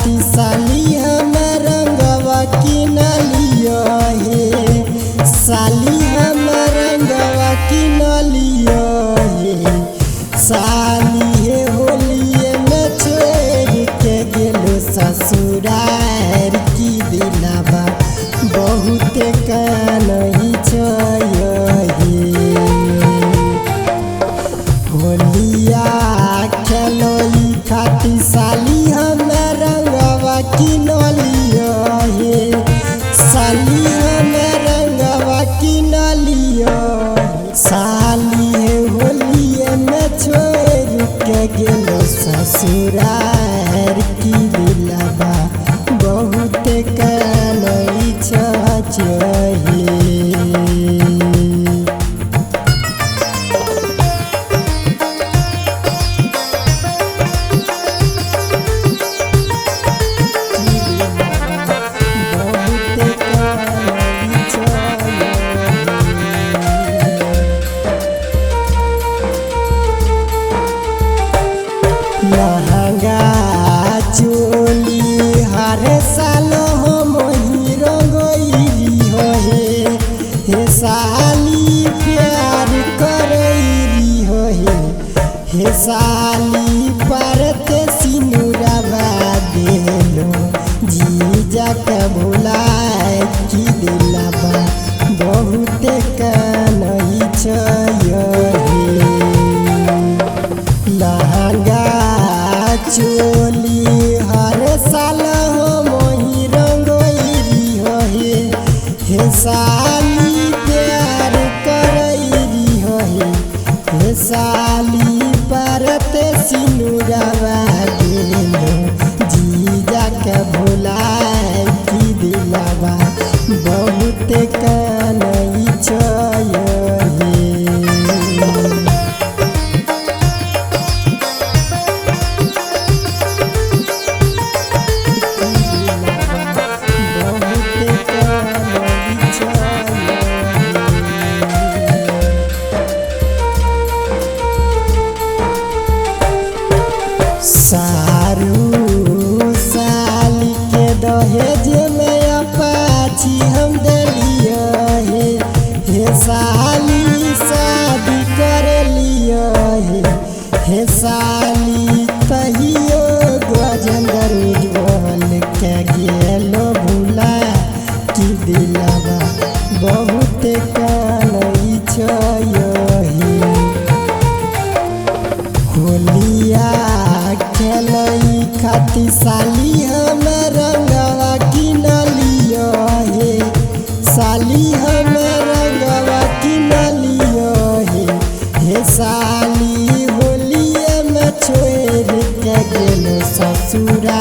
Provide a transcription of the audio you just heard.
खाती साली हम रंगवा किनलियो हे साली हम रंगवा किनलियो हे साली हे होलिए में छोड़ के गेलो ससुरार की दिलावा बहुत कानही छय होलिया खेलोई खाती साली हम रंगवा किनलियो हे साली हम रंगवा किनलियो साली हे होलिए में छोड़ के गेलो ससुरार की दिलावा बहुत कानही छय लहंगा चोली हर साल हम ही रंगैली हो हे साली प्यार करैली हो हे साली परते सिनुरवा देलो जीजा के भुलाए की दिलावा बहुत कानही छय लहंगा चोली हर साल हम ही रंगैली हो हे साली प्यार करैली हो हे साली परते सिनुरवा देलो जीजा के भुलाए की दिलावा बहुत कानही छय सारू साली के दहेज में अपाची हम दिलियो हे साली शादी कर लियो हे साली तहियो गजेंद्र उज्जवल के गेलो भुला की दिलावा बहुत कानही छय होलिया खेलई खाती साली हम रंगवा किनलियो हे साली हम रंगवा किनलियो हे साली होलिए में छोड़ के गेलो ससुरा